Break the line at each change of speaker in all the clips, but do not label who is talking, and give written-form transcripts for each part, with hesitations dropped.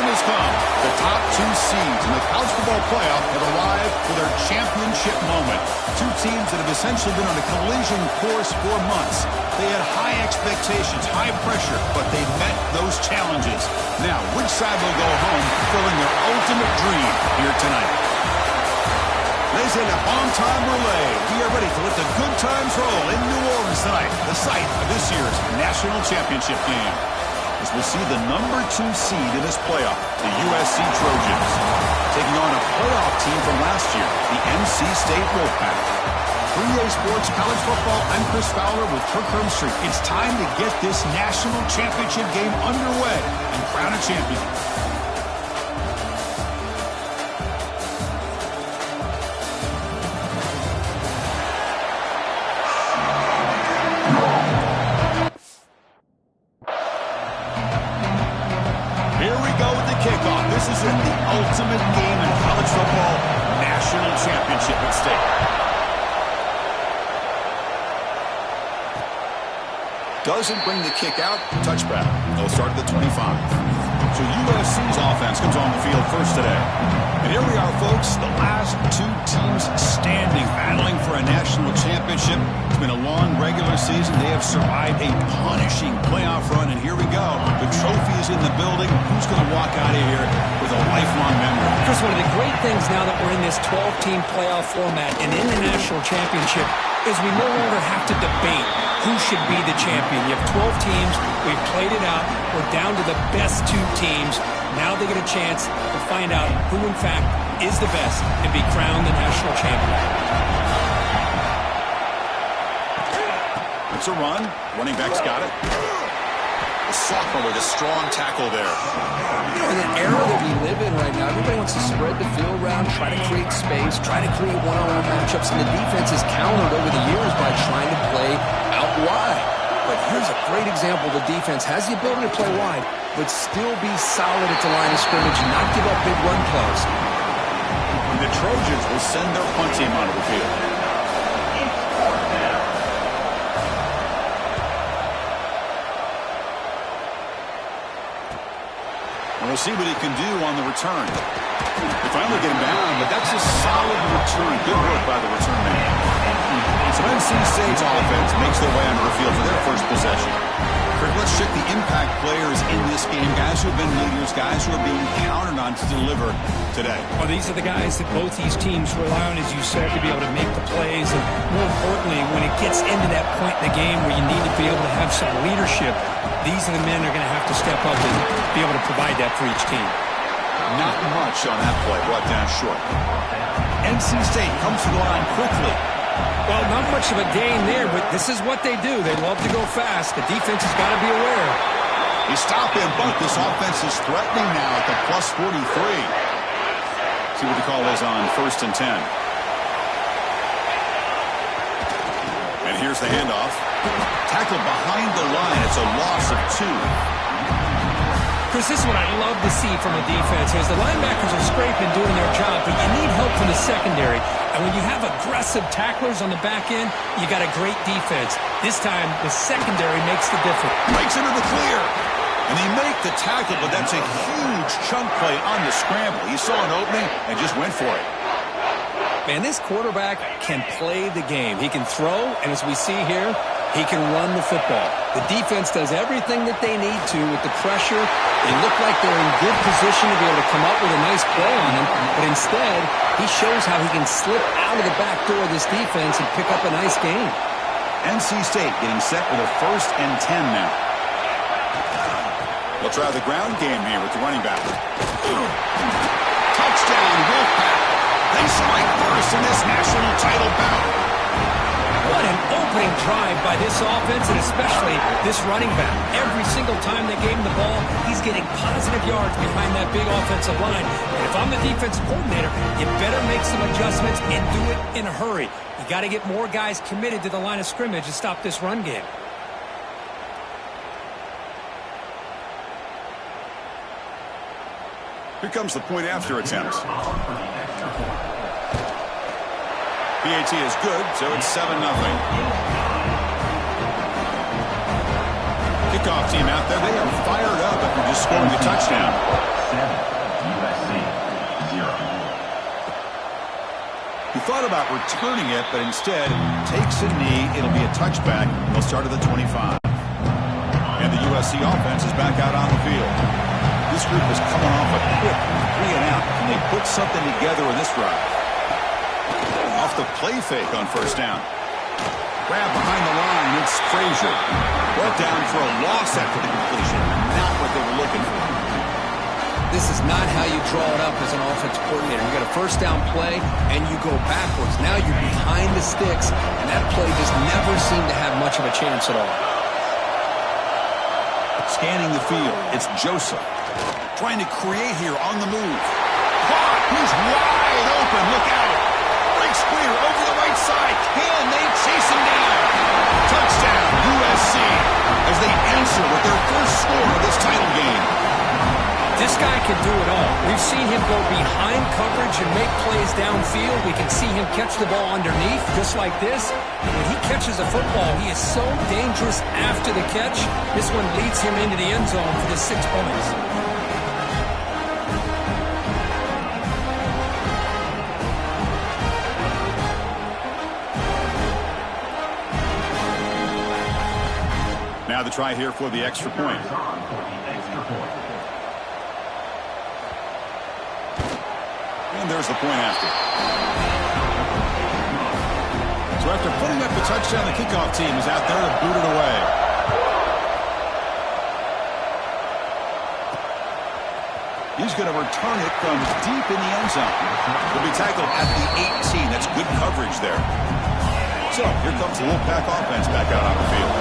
time has come. The top two seeds in the college football playoff have arrived for their championship moment. Two teams that have essentially been on a collision course for months. They had high expectations, high pressure, but they met those challenges. Now, which side will go home fulfilling their ultimate dream here tonight? Ladies and gentlemen, on time relay. We are ready to let the good times roll in New Orleans tonight, the site of this year's national championship game. As we'll see the number 2 seed in this playoff, the USC Trojans, taking on a playoff team from last year, the NC State Wolfpack. 3A Sports College Football, I'm Chris Fowler with Kirk Herbstreit. It's time to get this national championship game underway and crown a champion. Kickoff. This is it, the ultimate game in college football, national championship at stake. Doesn't bring the kick out, touchback. They'll start at the 25. So USC's offense comes on the field first today. And here we are, folks, the last 2 teams standing, battling for a national championship. It's been a long regular season. They have survived a punishing playoff run, and here we go. The trophy is in the building. Who's going to walk out of here with a lifelong memory?
Chris, one of the great things now that we're in this 12-team playoff format and in the national championship is we no longer have to debate who should be the champion. You have 12 teams. We've played it out. We're down to the best 2 teams. Now they get a chance to find out who, in fact, is the best and be crowned the national champion.
It's a run. Running back's got it. The sophomore with a strong tackle there.
You know, in the era that we live in right now, everybody wants to spread the field around, try to create space, try to create one-on-one matchups, and the defense has countered over the years by trying to play out wide. But here's a great example. The defense has the ability to play wide, but still be solid at the line of scrimmage and not give up big run plays.
And the Trojans will send their punt team onto the field. And we'll see what he can do on the return. They finally get him down, but that's a solid return. Good work by the return man. So NC State's offense makes their way onto the field for their first possession. Kirk, let's check the impact players in this game. Guys who have been leaders, guys who are being counted on to deliver today.
Well, these are the guys that both these teams rely on, as you said, to be able to make the plays. And more importantly, when it gets into that point in the game where you need to be able to have some leadership, these are the men that are going to have to step up and be able to provide that for each team.
Not much on that play, brought down short. NC State comes to the line quickly.
Well, not much of a gain there, but this is what they do. They love to go fast. The defense has got to be aware.
You stop and bunt. This offense is threatening now at the plus 43. See what the call is on 1st and 10. And here's the handoff. Tackled behind the line. It's a loss of 2.
Chris, this is what I love to see from a defense. As the linebackers are scraping, doing their job, but you need help from the secondary. And when you have aggressive tacklers on the back end, you got a great defense. This time, the secondary makes the difference.
Breaks into the clear. And they make the tackle, but that's a huge chunk play on the scramble. He saw an opening and just went for it.
Man, this quarterback can play the game. He can throw, and as we see here, he can run the football. The defense does everything that they need to with the pressure. They look like they're in good position to be able to come up with a nice play on him, but instead, he shows how he can slip out of the back door of this defense and pick up a nice gain.
NC State getting set with a 1st and 10 now. They'll try the ground game here with the running back. Touchdown, Wolfpack. They strike first in this national title bout.
What an opening drive by this offense, and especially this running back. Every single time they gave him the ball, he's getting positive yards behind that big offensive line. And if I'm the defensive coordinator, you better make some adjustments and do it in a hurry. You got to get more guys committed to the line of scrimmage to stop this run game.
Here comes the point after attempt. PAT is good, so it's 7-0. Kickoff team out there, they are fired up after just scoring a touchdown. He thought about returning it, but instead takes a knee. It'll be a touchback. They'll start at the 25. And the USC offense is back out on the field. This group is coming off a quick 3-and-out. Can they put something together in this drive? Off the play fake on first down. Grab behind the line. It's Frazier. Brought down for a loss after the completion. Not what they were looking for.
This is not how you draw it up as an offensive coordinator. You got a first down play, and you go backwards. Now you're behind the sticks, and that play just never seemed to have much of a chance at all.
Scanning the field, it's Joseph. Trying to create here on the move. Caught! He's wide open. Look out! Breaks clear over the right side. Can they chase him down? Touchdown, USC, as they answer with their first score of this title game.
This guy can do it all. We've seen him go behind coverage and make plays downfield. We can see him catch the ball underneath, just like this. And when he catches a football, he is so dangerous after the catch. This one leads him into the end zone for the 6 points.
Now the try here for the extra point. And there's the point after. So after putting up the touchdown, the kickoff team is out there to boot it away. He's going to return it from deep in the end zone. He'll be tackled at the 18. That's good coverage there. So here comes the Wolfpack offense back out on the field.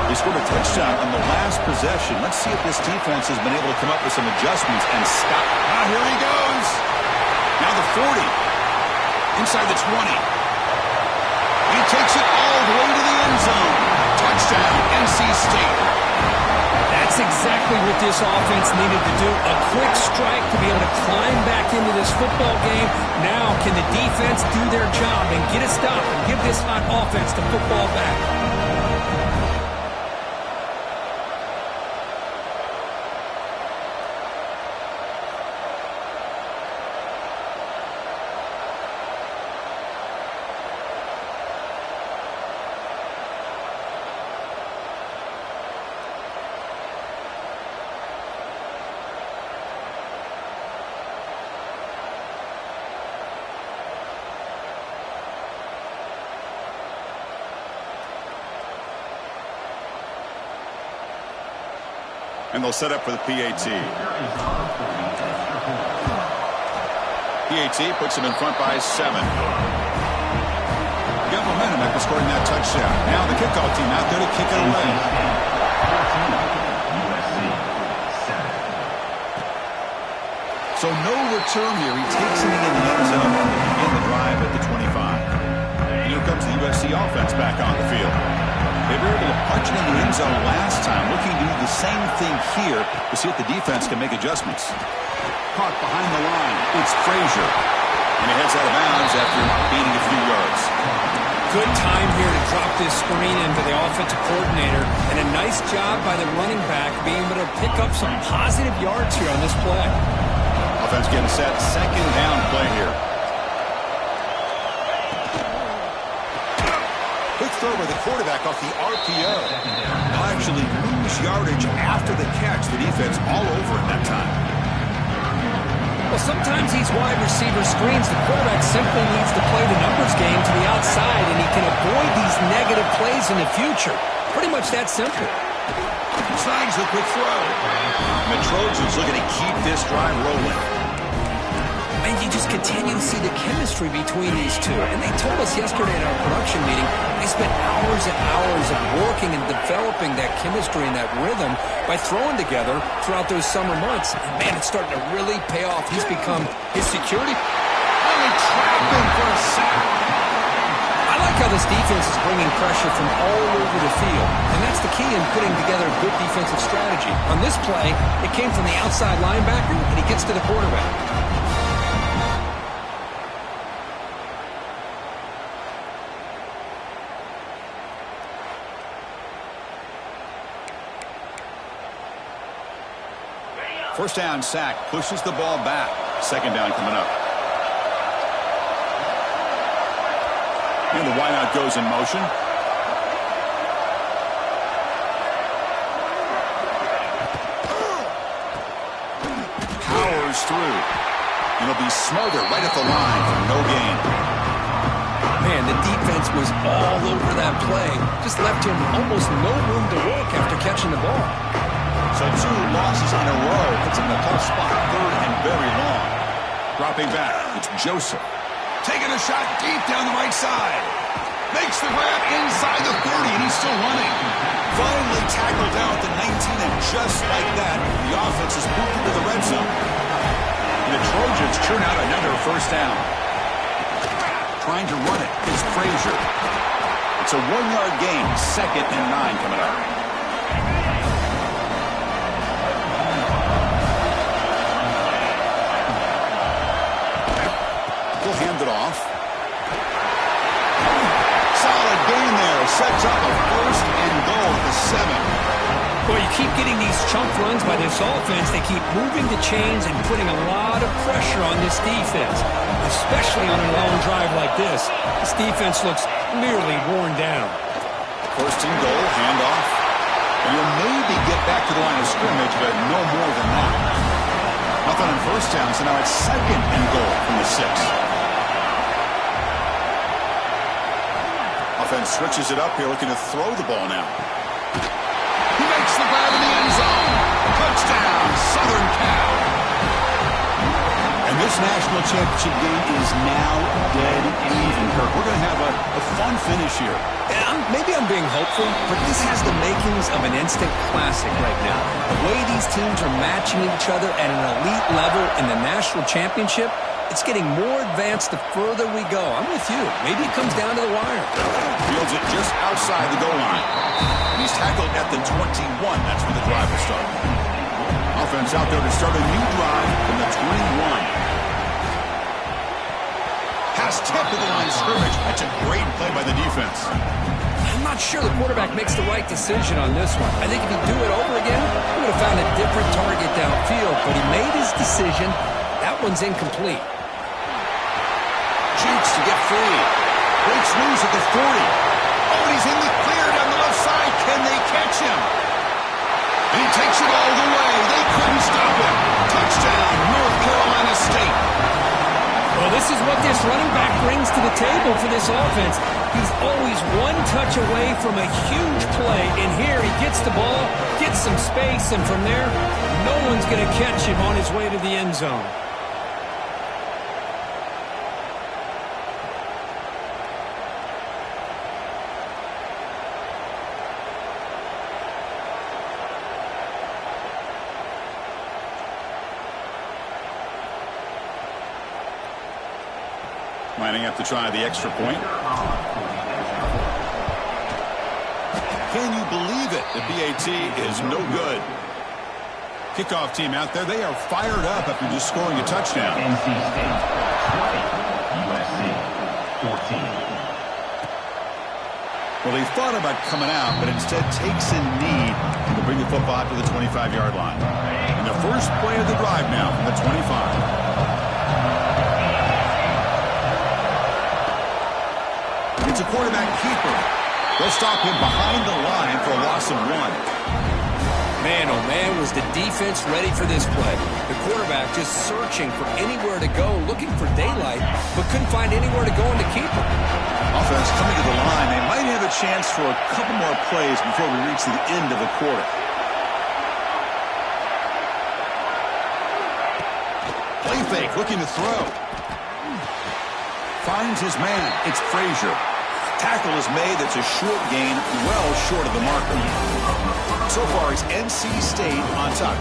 They scored a touchdown on the last possession. Let's see if this defense has been able to come up with some adjustments and stop. Ah, here he goes. Now the 40. Inside the 20. He takes it all the way to the end zone. Touchdown, NC State.
That's exactly what this offense needed to do. A quick strike to be able to climb back into this football game. Now can the defense do their job and get a stop and give this hot offense the football back?
And they'll set up for the PAT. PAT puts them in front by 7. Got momentum after scoring that touchdown. Now the kickoff team out there to kick it away. So no return here. He takes it in the end zone in the drive at the 25. And here comes the USC offense back on the field. They were able to punch it in the end zone last time, looking to do the same thing here to see if the defense can make adjustments. Caught behind the line. It's Frazier. And he heads out of bounds after gaining a few yards.
Good time here to drop this screen into the offensive coordinator, and a nice job by the running back being able to pick up some positive yards here on this play.
Offense getting set. Second down play here. Quick throw by the quarterback off the RPO. They'll actually lose yardage after the catch. The defense all over it that time.
Well, sometimes these wide receiver screens, the quarterback simply needs to play the numbers game to the outside, and he can avoid these negative plays in the future. Pretty much that simple.
Snags the quick throw. The Trojans looking to keep this drive rolling.
And you just continue to see the chemistry between these two. And they told us yesterday at our production meeting, they spent hours and hours of working and developing that chemistry and that rhythm by throwing together throughout those summer months. And man, it's starting to really pay off. He's become his security.
Only trapping for a sack.
I like how this defense is bringing pressure from all over the field. And that's the key in putting together a good defensive strategy. On this play, it came from the outside linebacker, and he gets to the quarterback.
First down sack, pushes the ball back. Second down coming up. And the wideout goes in motion. Powers through. It'll be smothered right at the line for no gain.
Man, the defense was all over that play. Just left him almost no room to work after catching the ball.
So 2 losses in a row puts him in a tough spot, 3rd and very long. Dropping back, it's Joseph. Taking a shot deep down the right side. Makes the grab inside the 30, and he's still running. Finally tackled down at the 19, and just like that, the offense is moved into the red zone. And the Trojans churn out another first down. Trying to run it is Frazier. It's a 1-yard gain, 2nd and 9 coming up. He'll hand it off. Solid gain there. Sets up a 1st and goal at the 7.
Well, you keep getting these chunk runs by this offense. They keep moving the chains and putting a lot of pressure on this defense, especially on a long drive like this. This defense looks nearly worn down.
1st and goal, handoff. And you'll maybe get back to the line of scrimmage, but no more than that. Nothing on 1st down, so now it's 2nd and goal from the 6. Offense switches it up here, looking to throw the ball now. He makes the grab in the end zone. Touchdown, Southern Cal. And this national championship game is now dead even, Kirk. We're going to have a fun finish here.
Yeah, maybe I'm being hopeful, but this has the makings of an instant classic right now. The way these teams are matching each other at an elite level in the national championship, it's getting more advanced the further we go. I'm with you. Maybe it comes down to the wire.
Fields it just outside the goal line. And he's tackled at the 21. That's where the drive will start. Offense out there to start a new drive from the 21. Pass tipped to the line of scrimmage. That's a great play by the defense.
I'm not sure the quarterback makes the right decision on this one. I think if he'd do it over again, he would have found a different target downfield. But he made his decision. That one's incomplete.
Jukes to get free. Breaks loose at the 40. Oh, and he's in the clear down the left side. Can they catch him? And he takes it all the way. They couldn't stop him. Touchdown, North Carolina State.
Well, this is what this running back brings to the table for this offense. He's always one touch away from a huge play. And here he gets the ball, gets some space, and from there, no one's going to catch him on his way to the end zone.
Lining up to try the extra point. Can you believe it? The PAT is no good. Kickoff team out there, they are fired up after just scoring a touchdown.
NC State 20, USC 14.
Well, they thought about coming out, but instead takes a knee to bring the football to the 25-yard line. And the first play of the drive now from the 25. It's a quarterback keeper. They'll stop him behind the line for a loss of 1.
Man, oh man, was the defense ready for this play. The quarterback just searching for anywhere to go, looking for daylight, but couldn't find anywhere to go in the keeper.
Offense coming to the line. They might have a chance for a couple more plays before we reach the end of the quarter. Play fake, looking to throw. Finds his man. It's Frazier. Tackle is made. That's a short gain, well short of the marker. So far, it's NC State on top.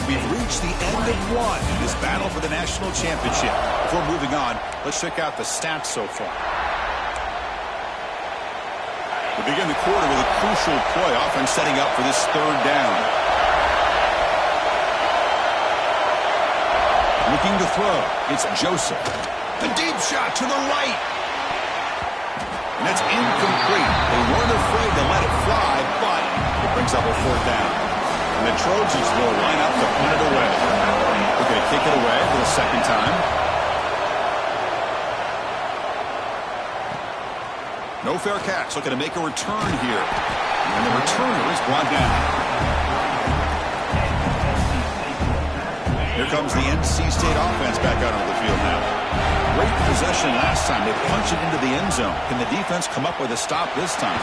We've reached the end of one in this battle for the national championship. Before moving on, let's check out the stats so far. We begin the quarter with a crucial play. Offense setting up for this 3rd down. Looking to throw. It's Joseph. A deep shot to the right. And that's incomplete. They weren't afraid to let it fly, but it brings up a 4th down. And the Trojans will line up to punt it away. They're going to kick it away for the 2nd time. No fair catch, looking to make a return here. And the returner is brought down. Here comes the NC State offense back out onto the field now. Great possession last time. They punch it into the end zone. Can the defense come up with a stop this time?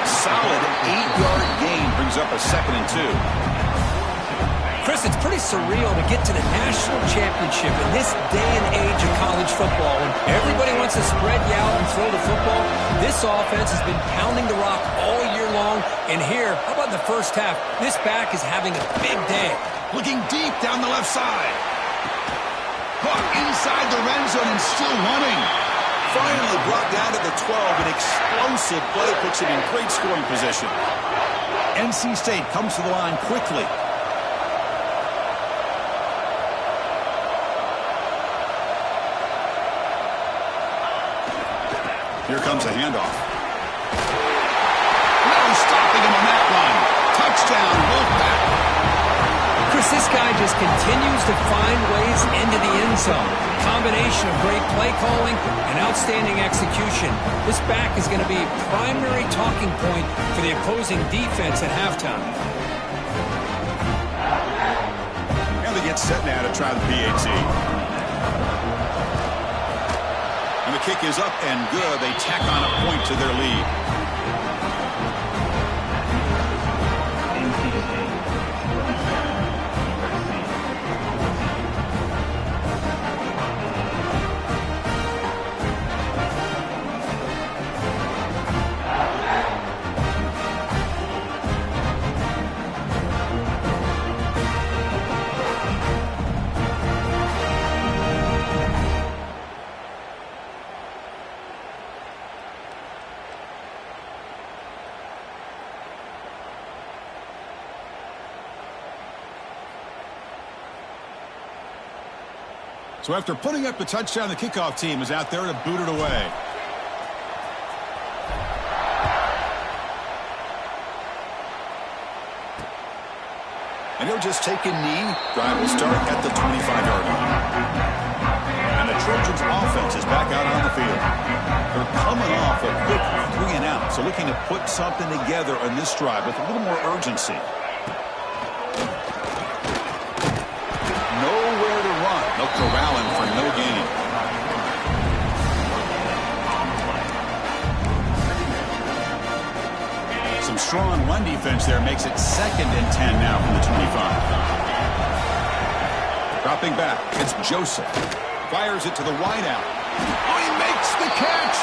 Solid 8-yard gain brings up a 2nd and 2.
Chris, it's pretty surreal to get to the national championship in this day and age of college football. When everybody wants to spread you out and throw the football, this offense has been pounding the rock all year long. And here, how about the first half? This back is having a big day.
Looking deep down the left side. Caught inside the red zone and still running. Finally brought down to the 12. An explosive play puts him in great scoring position. NC State comes to the line quickly. Here comes a handoff. No stopping him on that run. Touchdown, Wolfpack.
Chris, this guy just continues to find ways into the end zone. Combination of great play calling and outstanding execution. This back is going to be a primary talking point for the opposing defense at halftime.
And they get set now to try the PAT. And the kick is up and good. They tack on a point to their lead. So after putting up the touchdown, the kickoff team is out there to boot it away. And he'll just take a knee. Drive will start at the 25-yard line. And the Trojans' offense is back out on the field. They're coming off a quick 3 and out, so looking to put something together on this drive with a little more urgency. Nowhere to run. They'll corral him for no gain. Some strong run defense there makes it 2nd and 10 now from the 25. Dropping back, it's Joseph. Fires it to the wideout. Oh, he makes the catch.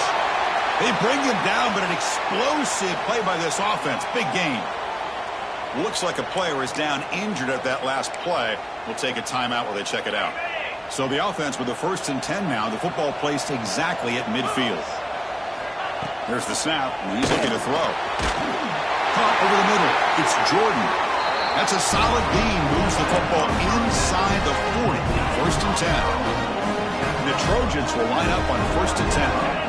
They bring him down, but an explosive play by this offense. Big gain. Looks like a player is down injured at that last play. We'll take a timeout while they check it out. So the offense with the 1st and 10 now. The football placed exactly at midfield. There's the snap, and he's looking to throw. Caught over the middle. It's Jordan. That's a solid gain. Moves the football inside the 40. 1st and 10. The Trojans will line up on 1st and 10.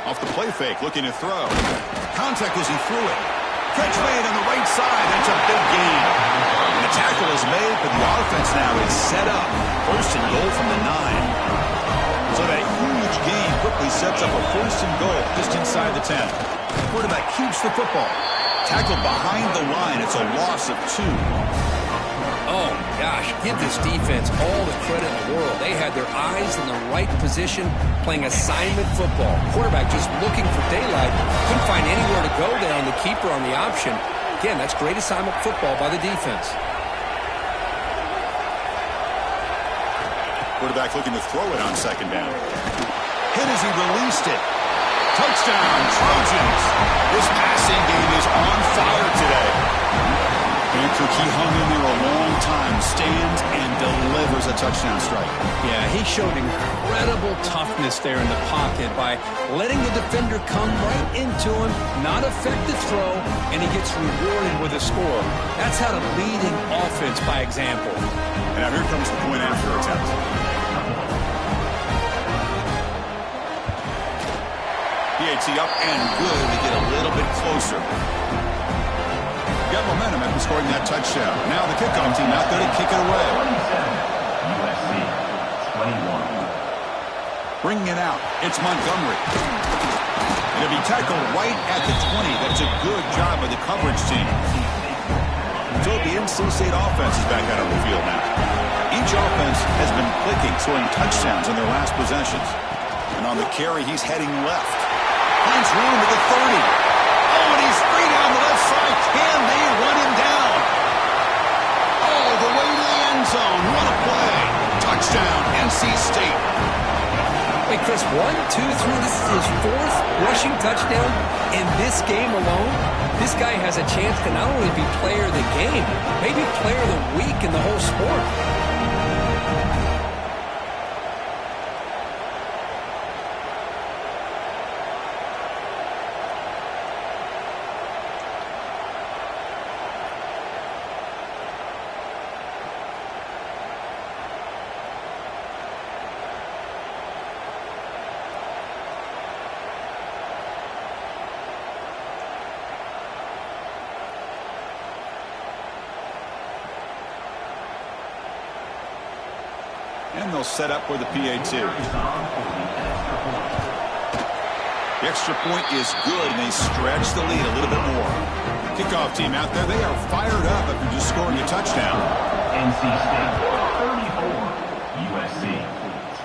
Off the play fake, looking to throw. Contact as he threw it. Catch made on the right side. That's a big gain. And the tackle is made, but the offense now is set up. 1st and goal from the 9. So that huge gain quickly sets up a 1st and goal just inside the 10. The quarterback keeps the football. Tackled behind the line. It's a loss of 2.
Oh, gosh, give this defense all the credit in the world. They had their eyes in the right position, playing assignment football. Quarterback just looking for daylight. Couldn't find anywhere to go there on the keeper on the option. Again, that's great assignment football by the defense.
Quarterback looking to throw it on 2nd down. Hit as he released it. Touchdown, Trojans. This passing game is on fire today. Cook, he hung in there a long time, stands and delivers a touchdown strike.
Yeah, he showed incredible toughness there in the pocket by letting the defender come right into him, not affect the throw, and he gets rewarded with a score. That's how to lead an offense by example.
And now here comes the point after attempt. PAT up and good to get a little bit closer. Got momentum after scoring that touchdown. Now the kickoff team out there to kick it away.
27, USC, 21.
Bringing it out, it's Montgomery. It'll be tackled right at the 20. That's a good job by the coverage team. So the NC State offense is back out on the field now. Each offense has been clicking, scoring touchdowns in their last possessions. And on the carry, he's heading left. Finds room at the 30. Oh, and he's free down the left side. Can they run him down? All the way to the end zone. What a play. Touchdown, NC State.
Hey, Chris, 1, 2, 3, this is his 4th rushing touchdown in this game alone. This guy has a chance to not only be player of the game, maybe player of the week in the whole sport.
And they'll set up for the PAT. The extra point is good, and they stretch the lead a little bit more. Kickoff team out there, they are fired up after just scoring a touchdown.
NC State 34, USC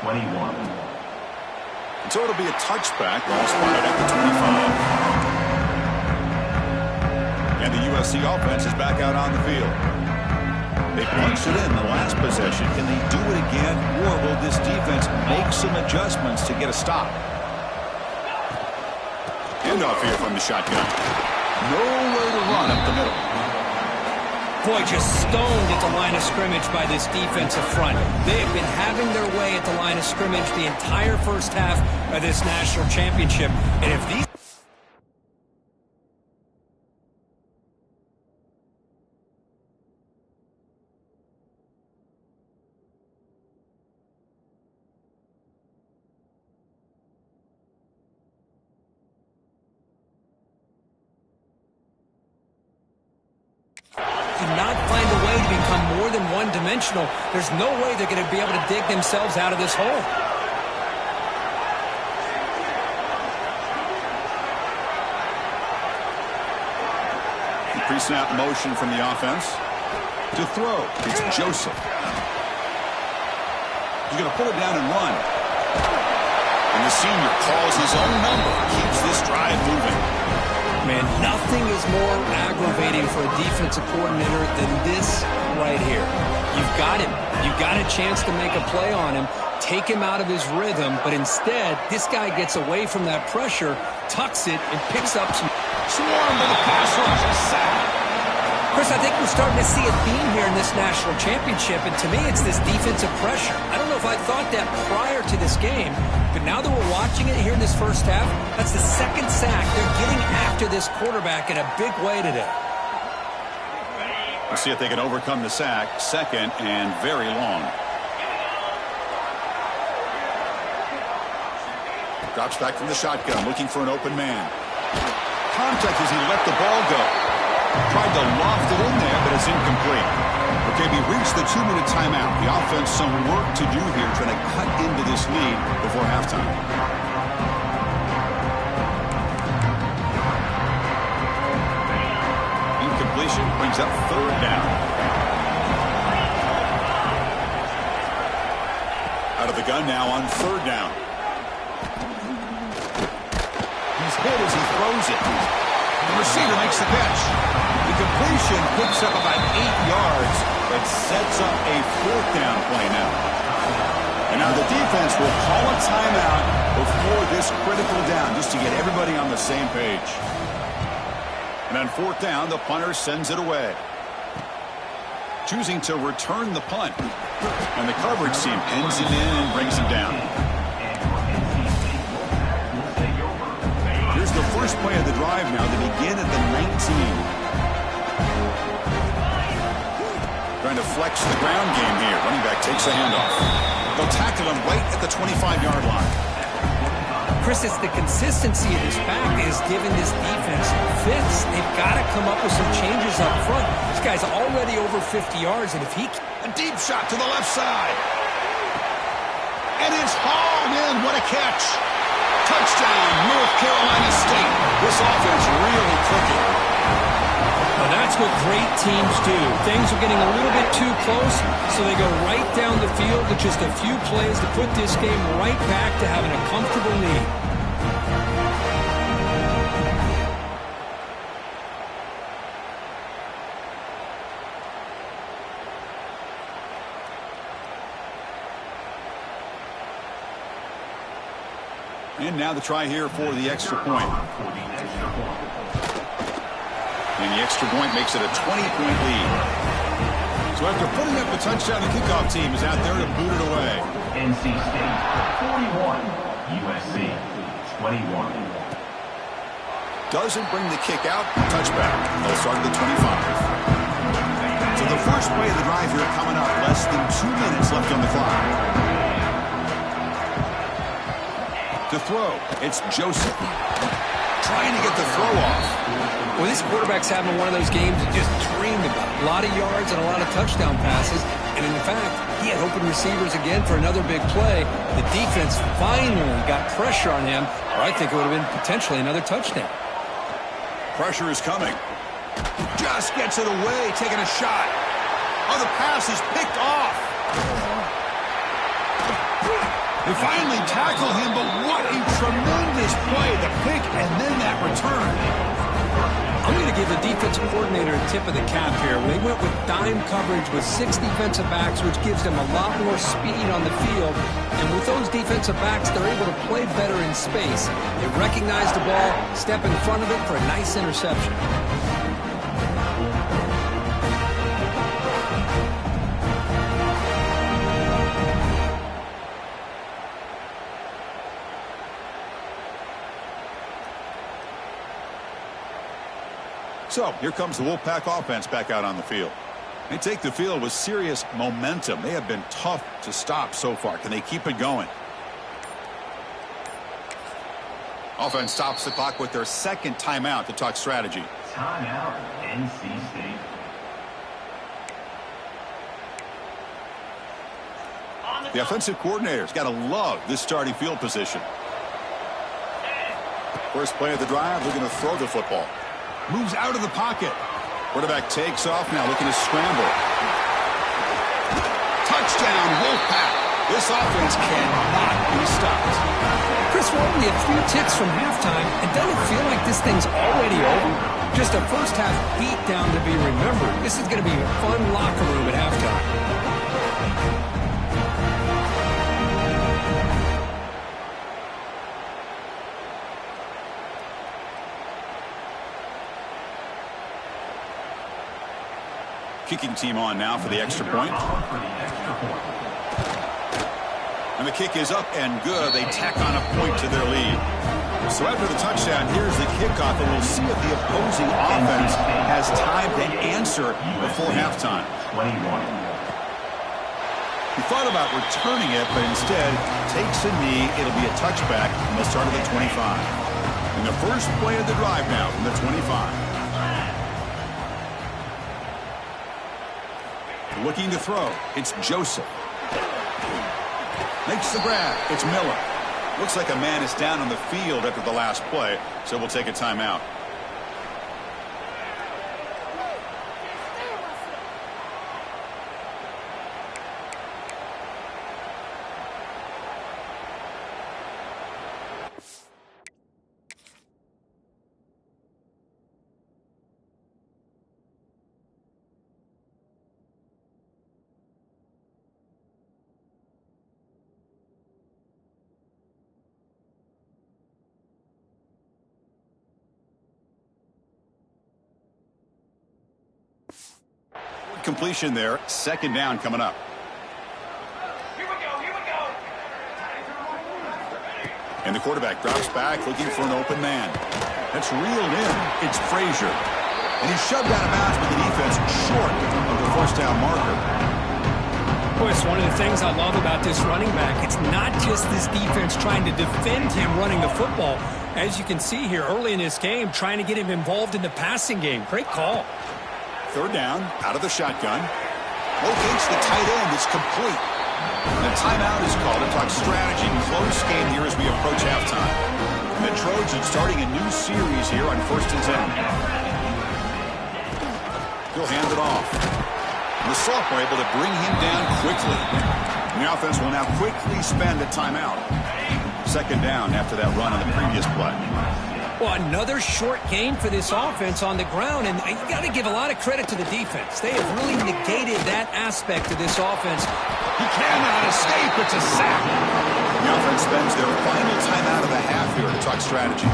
21.
And so it'll be a touchback, ball spotted at the 25. And the USC offense is back out on the field. They punched it in the last possession. Can they do it again, or will this defense make some adjustments to get a stop? Handoff here from the shotgun. Nowhere to run up the middle.
Boy, just stoned at the line of scrimmage by this defensive front. They have been having their way at the line of scrimmage the entire first half of this national championship. And if these do not find a way to become more than one-dimensional, there's no way they're going to be able to dig themselves out of this hole.
Pre-snap motion from the offense. To throw, it's Joseph. He's going to pull it down and run. And the senior calls his own number, keeps this drive moving.
Man, nothing is more aggravating for a defensive coordinator than this right here. You've got him. You've got a chance to make a play on him, take him out of his rhythm, but instead, this guy gets away from that pressure, tucks it, and picks up some...
Swarm with a pass rush, a sack.
Chris, I think we're starting to see a theme here in this national championship, and to me, it's this defensive pressure. I don't know if I thought that prior to this game, but now that we're watching it here in this first half, that's the second sack. They're getting after this quarterback in a big way today.
We'll see if they can overcome the sack. Second and very long. Drops back from the shotgun, looking for an open man. Contact as he let the ball go. Tried to loft it in there, but it's incomplete. Okay, we reached the 2-minute timeout. The offense some work to do here, trying to cut into this lead before halftime. Incompletion brings up third down. Out of the gun now on third down. He's hit as he throws it. The receiver makes the catch. The completion picks up about 8 yards, but sets up a fourth down play now. And now the defense will call a timeout before this critical down, just to get everybody on the same page. And on fourth down, the punter sends it away. Choosing to return the punt. And the coverage team pins him in and brings him down. Here's the first play of the drive now. They begin at the 19. Trying to flex the ground game here. Running back takes a handoff. They'll tackle him right at the 25-yard line.
Chris, it's the consistency of this back that has given this defense fits. They've got to come up with some changes up front. This guy's already over 50 yards, and if he...
A deep shot to the left side. And it's hauled in. What a catch. Touchdown, North Carolina State. This offense really clicking.
Well, that's what great teams do. Things are getting a little bit too close, so they go right down the field with just a few plays to put this game right back to having a comfortable lead.
And now the try here for the extra point. And the extra point makes it a 20-point lead. So after putting up the touchdown, the kickoff team is out there to boot it away.
NC State 41, USC 21.
Doesn't bring the kick out. Touchback. They'll start at the 25. So the first play of the drive here coming up. Less than 2 minutes left on the clock. To throw, it's Joseph. Trying to get the throw off.
Well, this quarterback's having one of those games he just dreamed about. A lot of yards and a lot of touchdown passes. And in fact, he had open receivers again for another big play. The defense finally got pressure on him, or I think it would have been potentially another touchdown.
Pressure is coming. Just gets it away, taking a shot. Oh, the pass is picked off. They finally tackle him, but what a tremendous play. The pick and then that return.
I'm going to give the defensive coordinator a tip of the cap here. They went with dime coverage with 6 defensive backs, which gives them a lot more speed on the field. And with those defensive backs, they're able to play better in space. They recognize the ball, step in front of it for a nice interception.
So here comes the Wolfpack offense back out on the field. They take the field with serious momentum. They have been tough to stop so far. Can they keep it going? Offense stops the clock with their second timeout to talk strategy.
Timeout, NC State.
The offensive coordinator's got to love this starting field position. First play of the drive, they're going to throw the football. Moves out of the pocket. Quarterback takes off now, looking to scramble. Touchdown, Wolfpack. This offense cannot be stopped.
Chris, we're only a few ticks from halftime, and doesn't it feel like this thing's already over? Just a first-half beatdown to be remembered. This is going to be a fun locker room at halftime.
Kicking team on now for the extra point. And the kick is up and good. They tack on a point to their lead. So after the touchdown, here's the kickoff, and we'll see if the opposing offense has time to answer before halftime. He thought about returning it, but instead takes a knee. It'll be a touchback, and they'll start at the 25. And the first play of the drive now from the 25. Looking to throw. It's Joseph. Makes the grab. It's Miller. Looks like a man is down on the field after the last play, so we'll take a timeout. Completion there. Second down coming up.
Here we go.
And the quarterback drops back looking for an open man. That's reeled in. It's Frazier. And he's shoved out of bounds with the defense short of the first down marker.
Boy, it's one of the things I love about this running back. It's not just this defense trying to defend him running the football. As you can see here early in this game, trying to get him involved in the passing game. Great call.
Third down, out of the shotgun. Locates the tight end. It's complete. The timeout is called to talk strategy. Close game here as we approach halftime. The Trojans starting a new series here on 1st and 10. He'll hand it off. The sophomore able to bring him down quickly. The offense will now quickly spend a timeout. 2nd down after that run on the previous play.
Well, another short game for this offense on the ground, and you got to give a lot of credit to the defense. They have really negated that aspect of this offense.
He cannot escape. It's a sack. The offense spends their final timeout of the half here to talk strategy.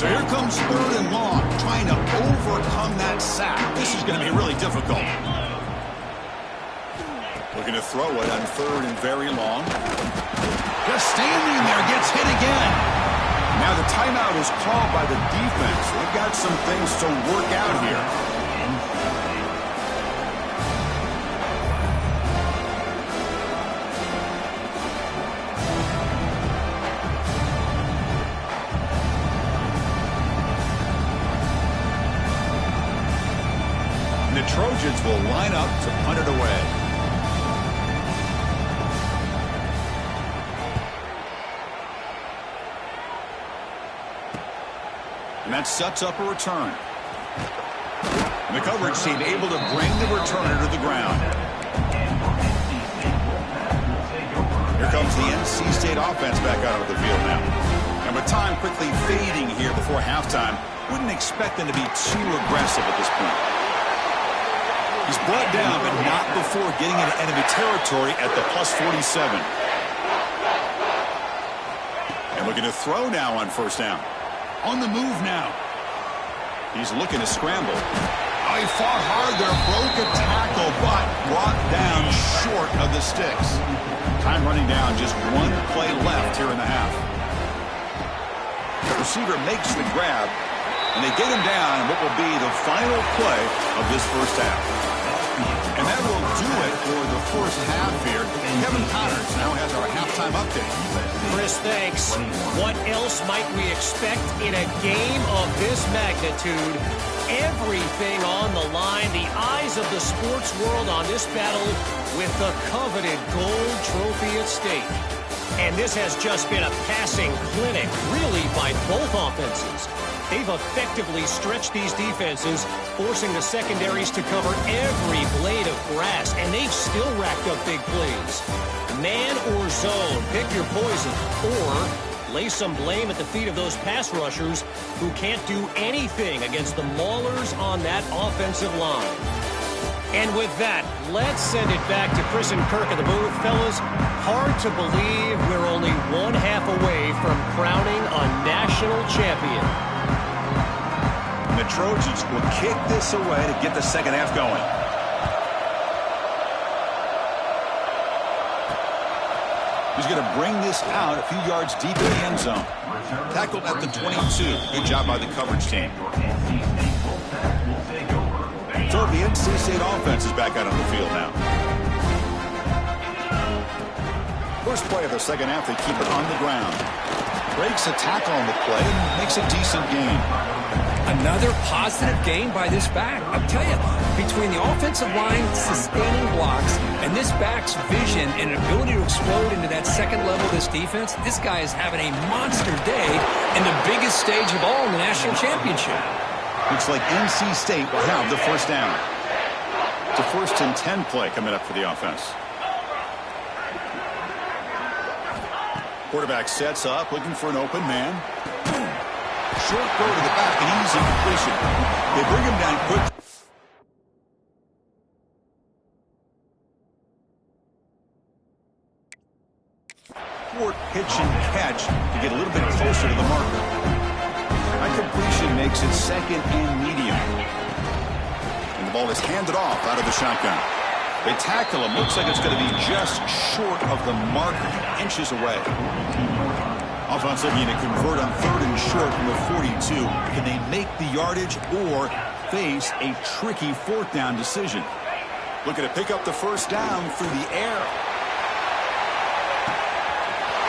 So here comes 3rd and long, trying to overcome that sack. This is going to be really difficult. Looking to throw it on 3rd and very long. Just standing there, gets hit again. Now the timeout is called by the defense. They've got some things to work out here. And the Trojans will line up to punt it away. And that sets up a return. And the coverage team able to bring the returner to the ground. Here comes the NC State offense back out of the field now. And with time quickly fading here before halftime, wouldn't expect them to be too aggressive at this point. He's brought down, but not before getting into enemy territory at the +47. And looking to throw now on 1st down. On the move now. He's looking to scramble. Oh, he fought hard there, broke a tackle, but brought down short of the sticks. Time running down, just 1 play left here in the half. The receiver makes the grab, and they get him down in what will be the final play of this 1st half. And that will do it for the 1st half here. Kevin Connors now has our halftime update.
Chris, thanks. What else might we expect in a game of this magnitude? Everything on the line, the eyes of the sports world on this battle with the coveted gold trophy at stake. And this has just been a passing clinic, really, by both offenses. They've effectively stretched these defenses, forcing the secondaries to cover every blade of grass, and they've still racked up big plays. Man or zone, pick your poison, or lay some blame at the feet of those pass rushers who can't do anything against the maulers on that offensive line. And with that, let's send it back to Chris and Kirk at the booth. Fellas, hard to believe we're only 1 half away from crowning a national champion.
The Trojans will kick this away to get the 2nd half going. He's going to bring this out a few yards deep in the end zone. Tackled at the 22. Good job by the coverage team. So the NC State offense is back out on the field now. First play of the 2nd half, they keep it on the ground. Breaks a tackle on the play and makes a decent gain.
Another positive gain by this back. I'll tell you, between the offensive line sustaining blocks and this back's vision and ability to explode into that 2nd level of this defense, this guy is having a monster day in the biggest stage of all in the national championship.
Looks like NC State will have the 1st down. It's a 1st and 10 play coming up for the offense. Quarterback sets up, looking for an open man. Short throw to the back, an easy completion. They bring him down quick. Short pitch and catch to get a little bit closer to the marker. That completion makes it 2nd and medium. And the ball is handed off out of the shotgun. They tackle him. Looks like it's going to be just short of the marker, inches away. Offense looking to convert on 3rd and short from the 42. Can they make the yardage or face a tricky 4th down decision? Looking to pick up the 1st down through the air.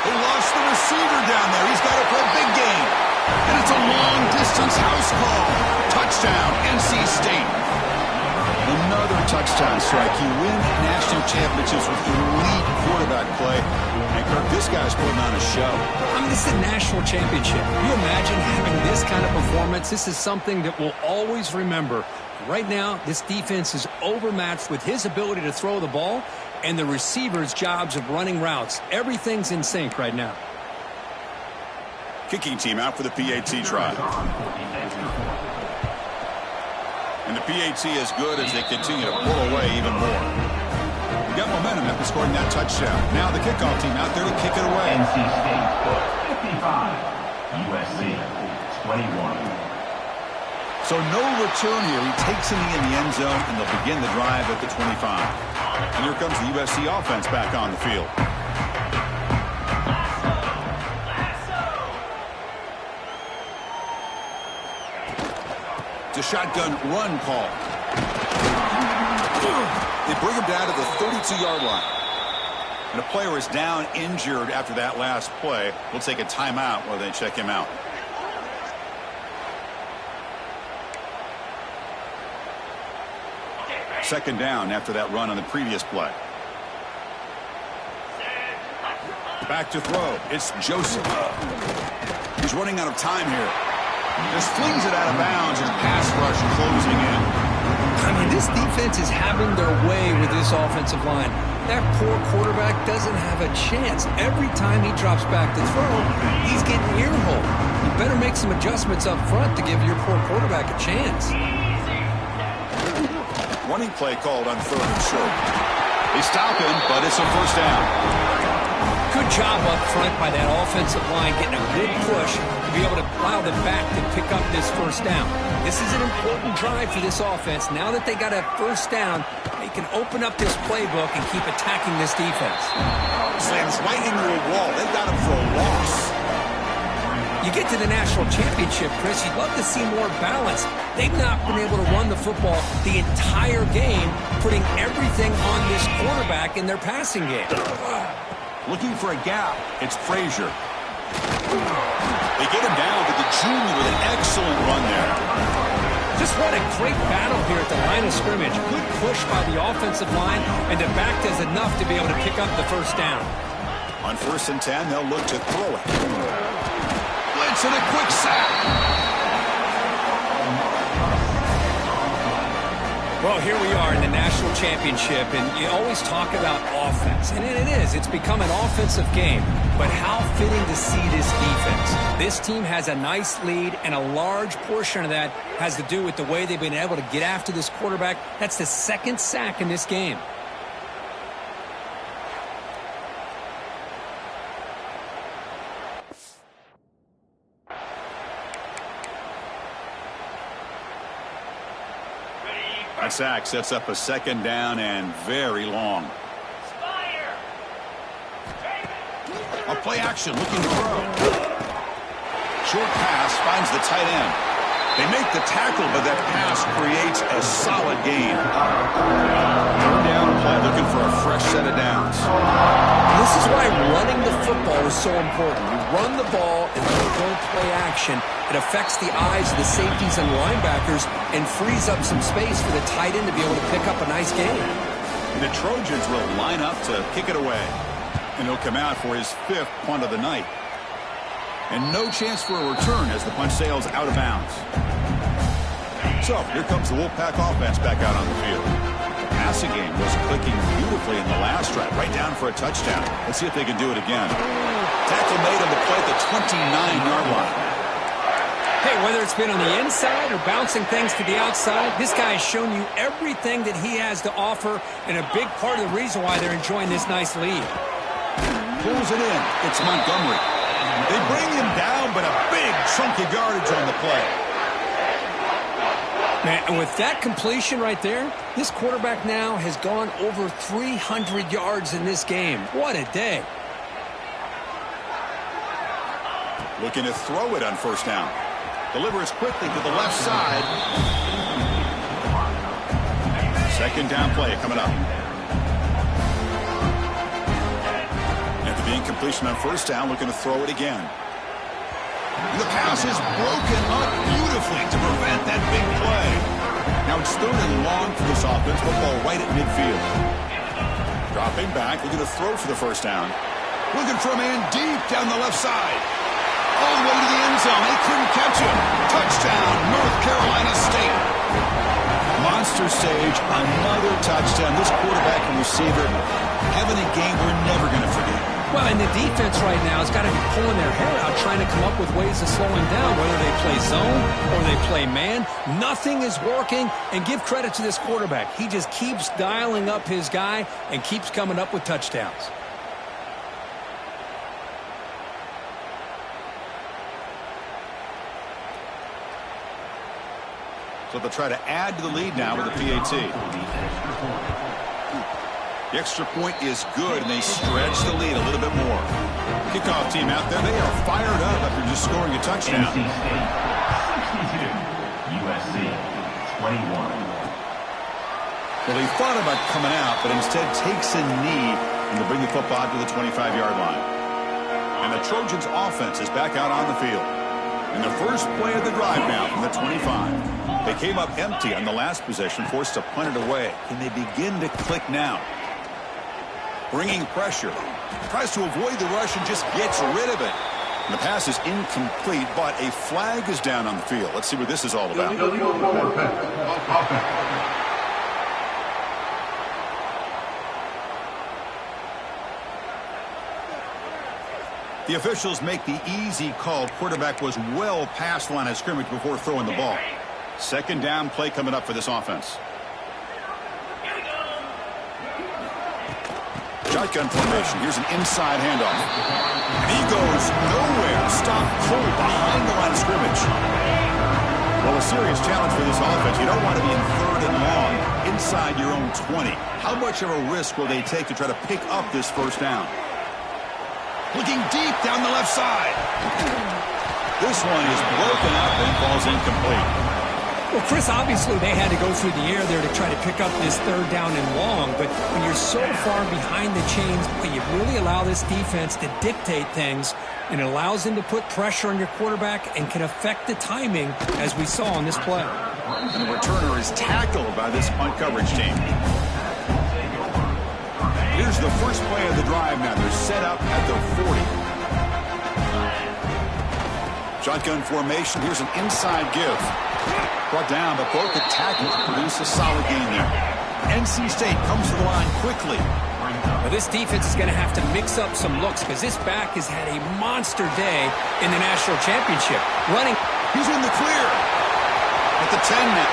They lost the receiver down there. He's got it for a big gain. And it's a long-distance house call. touchdown, NC State. Another touchdown strike. You win national championships with elite quarterback play. And Kirk, this guy's putting on a show.
I mean, this is a national championship. Can you imagine having this kind of performance? This is something that we'll always remember. Right now, this defense is overmatched with his ability to throw the ball and the receivers' jobs of running routes. Everything's in sync right now.
Kicking team out for the PAT try. And the PAT is good as they continue to pull away even more. We got momentum after scoring that touchdown. Now the kickoff team out there to kick it away.
NC State put 55. USC 21.
So no return here. He takes it in the end zone, and they'll begin the drive at the 25. And here comes the USC offense back on the field. It's a shotgun run call. They bring him down to the 32-yard line. And a player is down injured after that last play. We'll take a timeout while they check him out. Second down after that run on the previous play. Back to throw. It's Joseph. He's running out of time here. Just flings it out of bounds and pass rush closing in.
I mean, this defense is having their way with this offensive line. That poor quarterback doesn't have a chance. Every time he drops back to throw, he's getting earholed. You better make some adjustments up front to give your poor quarterback a chance.
Running play called on 3rd and short. They stop him, but it's a first down.
Good job up front by that offensive line, getting a good push to be able to plow them back to pick up this first down. This is an important drive for this offense. Now that they got a first down, they can open up this playbook and keep attacking this defense.
Slams right into a wall. They got him for a loss.
You get to the national championship, Chris, you'd love to see more balance. They've not been able to run the football the entire game, putting everything on this quarterback in their passing game.
Looking for a gap. It's Frazier. They get him down to the junior with an excellent run there.
Just what a great battle here at the line of scrimmage. Good push by the offensive line, and the back does enough to be able to pick up the first down.
On 1st and 10, they'll look to throw it. Blitz and a quick sack.
Well, here we are in the national championship, and you always talk about offense. And it is. It's become an offensive game. But how fitting to see this defense. This team has a nice lead, and a large portion of that has to do with the way they've been able to get after this quarterback. That's the 2nd sack in this game.
That sack sets up a 2nd down and very long. A play action looking to throw. Short pass finds the tight end. They make the tackle, but that pass creates a solid gain. Third down play looking for a fresh set of downs.
This is why running the football is so important. You run the ball and when you don't play action, it affects the eyes of the safeties and linebackers and frees up some space for the tight end to be able to pick up a nice gain.
The Trojans will line up to kick it away. And he'll come out for his 5th punt of the night. And no chance for a return as the punt sails out of bounds. So here comes the Wolfpack offense back out on the field. The passing game was clicking beautifully in the last drive, right down for a touchdown. Let's see if they can do it again. Tackle made on the play at the 29-yard line.
Hey, whether it's been on the inside or bouncing things to the outside, this guy has shown you everything that he has to offer, and a big part of the reason why they're enjoying this nice lead.
Pulls it in. It's Montgomery. They bring him down, but a big chunk of yardage on the play.
Man, and with that completion right there, this quarterback now has gone over 300 yards in this game. What a day.
Looking to throw it on 1st down. Delivers quickly to the left side. 2nd down play coming up. After the incompletion on 1st down, looking to throw it again. The pass is broken up beautifully to prevent that big play. It's 3rd and long for this offense. Football right at midfield. Dropping back, looking to throw for the first down. Looking for a man deep down the left side. All the way to the end zone. They couldn't catch him. Touchdown, North Carolina State. Monster stage, another touchdown. This quarterback and receiver having a game we're never going to forget.
Well, and the defense right now has got to be pulling their hair out, trying to come up with ways to slow him down, whether they play zone or they play man. Nothing is working, and give credit to this quarterback. He just keeps dialing up his guy and keeps coming up with touchdowns.
So they'll try to add to the lead now with the PAT. The extra point is good, and they stretch the lead a little bit more. Kickoff team out there, they are fired up after just scoring a touchdown.
NC State 62, USC 21.
Well, he thought about coming out, but instead takes a knee and to bring the football to the 25-yard line. And the Trojans' offense is back out on the field. And the first play of the drive now from the 25. They came up empty on the last possession, forced to punt it away. Can they begin to click now? Bringing pressure. Tries to avoid the rush and just gets rid of it. And the pass is incomplete, but a flag is down on the field. Let's see what this is all about. The officials make the easy call. Quarterback was well past the line of scrimmage before throwing the ball. Second down play coming up for this offense. Shotgun formation. Here's an inside handoff. And he goes nowhere. Stop cold behind the line of scrimmage. Well, a serious challenge for this offense. You don't want to be in 3rd and long inside your own 20. How much of a risk will they take to try to pick up this first down? Looking deep down the left side. This one is broken up and falls incomplete.
Well, Chris, obviously they had to go through the air there to try to pick up this 3rd down and long, but when you're so far behind the chains, you really allow this defense to dictate things, and it allows them to put pressure on your quarterback and can affect the timing, as we saw on this play.
And the returner is tackled by this punt coverage team. Here's the first play of the drive now. They're set up at the 40. Shotgun formation. Here's an inside give. Brought down, but broke the tackle to produce a solid gain there. NC State comes to the line quickly.
Well, this defense is going to have to mix up some looks because this back has had a monster day in the national championship. Running.
He's in the clear. At the 10 now.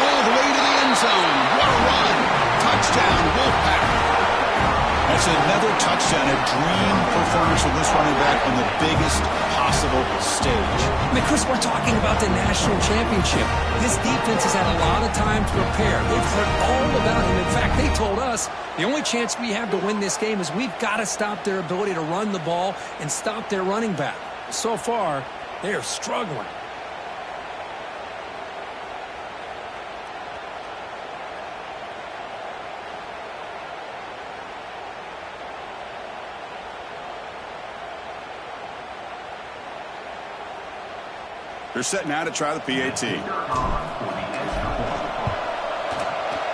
All the way to the end zone. What a run. Touchdown, Wolfpack. That's another touchdown, a dream performance from this running back on the biggest possible stage.
I mean, Chris, we're talking about the national championship. This defense has had a lot of time to prepare. They've heard all about him. In fact, they told us the only chance we have to win this game is we've got to stop their ability to run the ball and stop their running back. So far, they are struggling.
They're set now to try the PAT.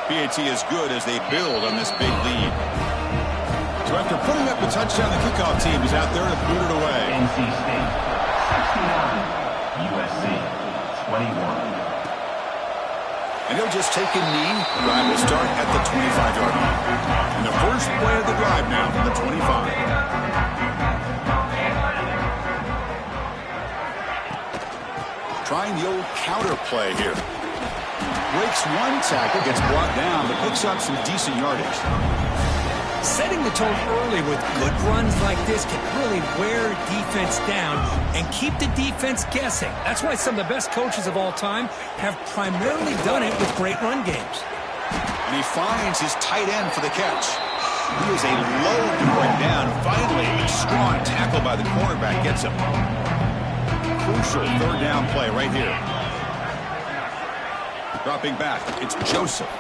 PAT is good as they build on this big lead. So after putting up the touchdown, the kickoff team is out there to boot it away.
NC State 69, USC 21.
And he'll just take a knee. The drive will start at the 25-yard line. And the first play of the drive now from the 25. Trying the old counter play here. Breaks one tackle, gets brought down, but picks up some decent yardage.
Setting the tone early with good runs like this can really wear defense down and keep the defense guessing. That's why some of the best coaches of all time have primarily done it with great run games.
And he finds his tight end for the catch. He is a load to bring down. Finally, a strong tackle by the cornerback gets him. Crucial 3rd down play right here. Dropping back, it's Joseph.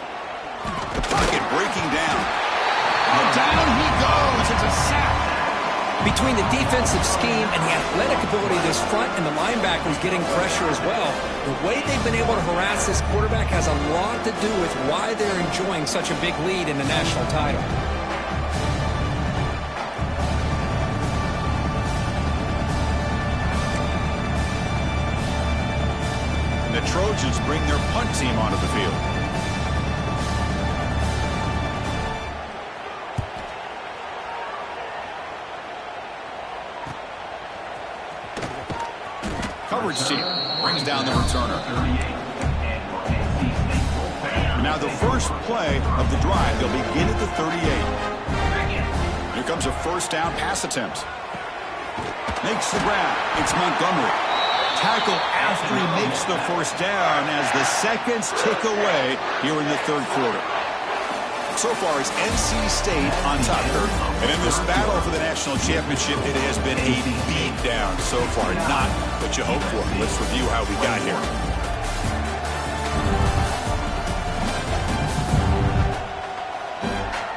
The pocket breaking down. And down he goes. It's a sack.
Between the defensive scheme and the athletic ability of this front and the linebackers getting pressure as well, the way they've been able to harass this quarterback has a lot to do with why they're enjoying such a big lead in the national title.
The Trojans bring their punt team onto the field. Coverage team brings down the returner. Now the first play of the drive, they'll begin at the 38. Here comes a first down pass attempt. Makes the grab. It's Montgomery. Tackle after he makes the first down as the seconds tick away here in the third quarter. So far, it's NC State on top. And in this battle for the national championship, it has been a beat down so far. Not what you hoped for. Let's review how we got here.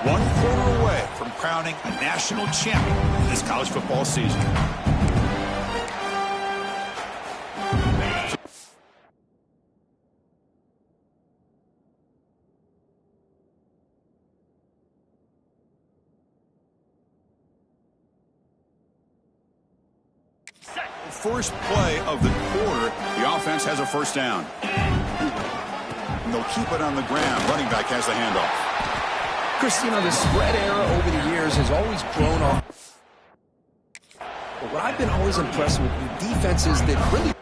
One quarter away from crowning a national champion this college football season. First play of the quarter, the offense has a first down. And they'll keep it on the ground. Running back has the handoff.
Christina, the spread era over the years has always grown off. But what I've been always impressed with defenses that really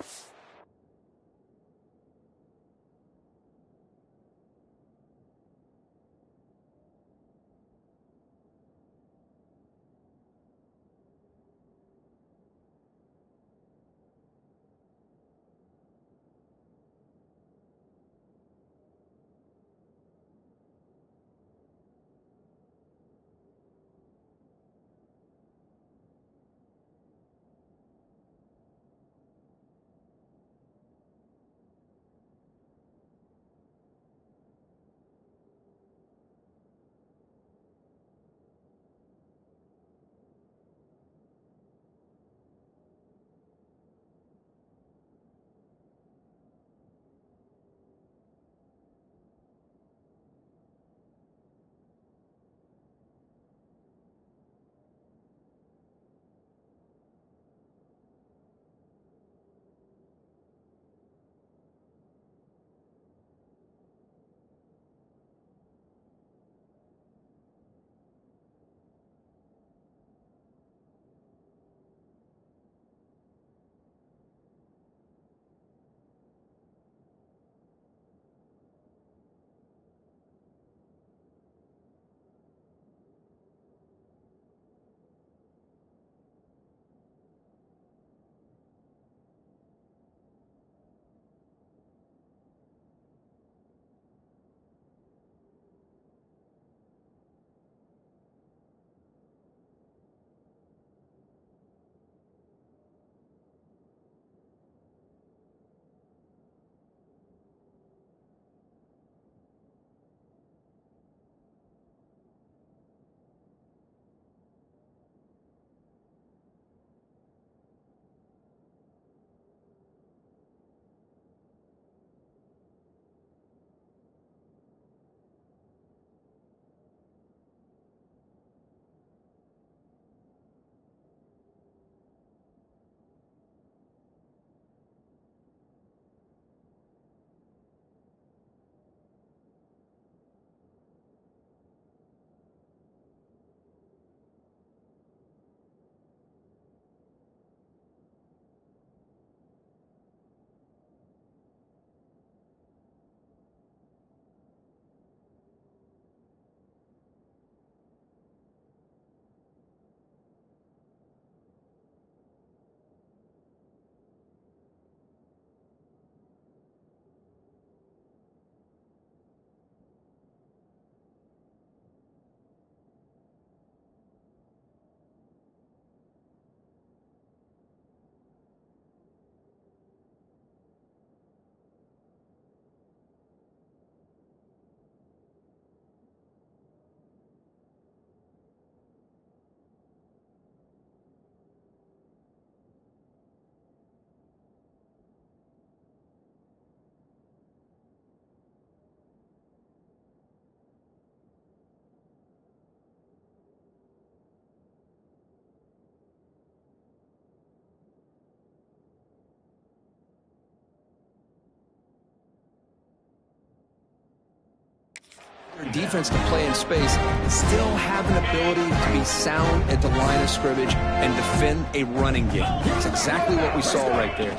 Defense to play in space, still have an ability to be sound at the line of scrimmage and defend a running game. It's exactly what we saw right there.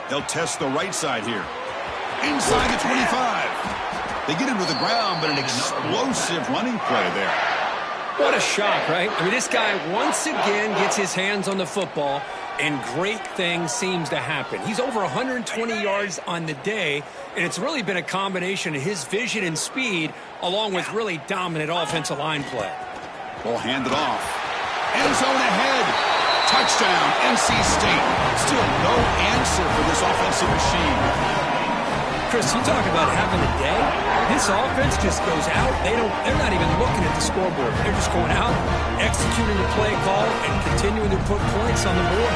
They'll test the right side here. Inside the 25. They get into the ground, but an explosive running play there.
What a shock, right? I mean, this guy once again gets his hands on the football, and great things seems to happen. He's over 120 yards on the day, and it's really been a combination of his vision and speed along with really dominant offensive line play.
Ball handed off. End zone ahead. Touchdown, NC State. Still no answer for this offensive machine.
Chris, you talk about having a day. This offense just goes out. They're not even looking at the scoreboard. They're just going out, executing the play call, and continuing to put points on the board.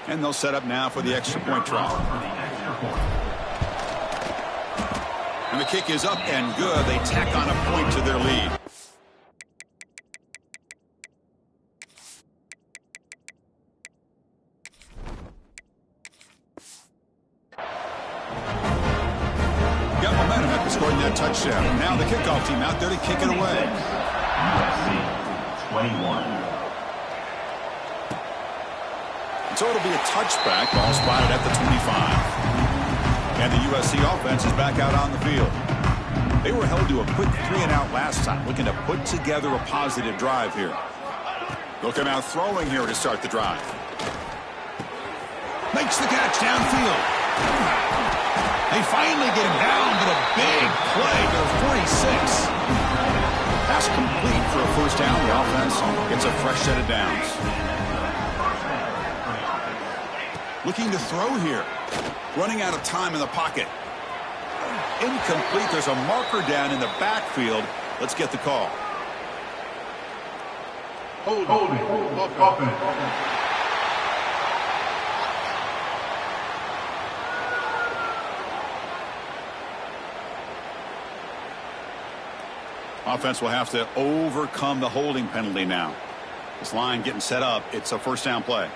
And they'll set up now for the extra point try. And the kick is up and good. They tack on a point to their lead. Got momentum after scoring that touchdown. Now the kickoff team out there to kick it away.
USC 21.
So it'll be a touchback. Ball spotted at the 25. And the USC offense is back out on the field. They were held to a quick 3-and-out last time, looking to put together a positive drive here. They'll come out throwing here to start the drive. Makes the catch downfield. They finally get him down to the big play to the 46. Pass complete for a first down. The offense gets a fresh set of downs. Looking to throw here. Running out of time in the pocket. Incomplete. There's a marker down in the backfield. Let's get the call.
Holding.
Offense will have to overcome the holding penalty now. This line getting set up. It's a first down play.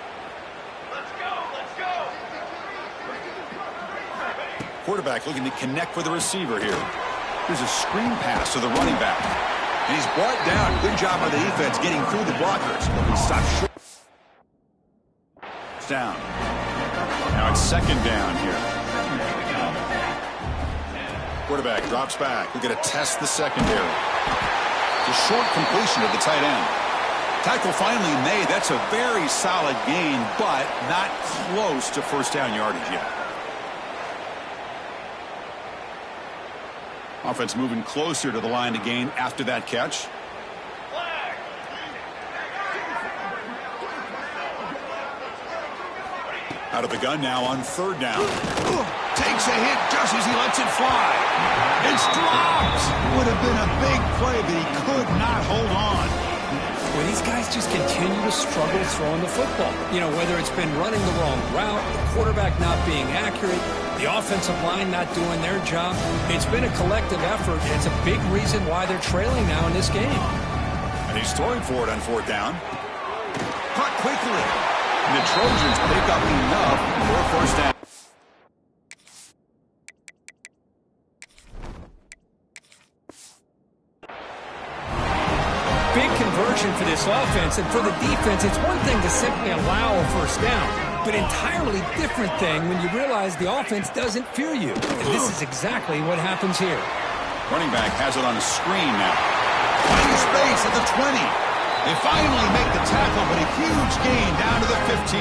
Quarterback looking to connect with the receiver here. Here's a screen pass to the running back. And he's brought down. Good job by the defense getting through the blockers. He stops short. Down. Now it's second down here. Quarterback drops back. We're going to test the secondary. It's a short completion of the tight end. Tackle finally made. That's a very solid gain, but not close to first down yardage yet. Offense moving closer to the line to gain after that catch. Out of the gun now on third down. Takes a hit just as he lets it fly. It's dropped. Would have been a big play, but he could not hold on.
Well, these guys just continue to struggle throwing the football. You know, whether it's been running the wrong route, the quarterback not being accurate, the offensive line not doing their job. It's been a collective effort, and it's a big reason why they're trailing now in this game.
And he's throwing for it on fourth down. Caught quickly. And the Trojans pick up enough for a first down.
Big conversion for this offense, and for the defense, it's one thing to simply allow a first down, but entirely different thing when you realize the offense doesn't fear you. And this is exactly what happens here.
Running back has it on a screen now. Finding space at the 20. They finally make the tackle, but a huge gain down to the 15.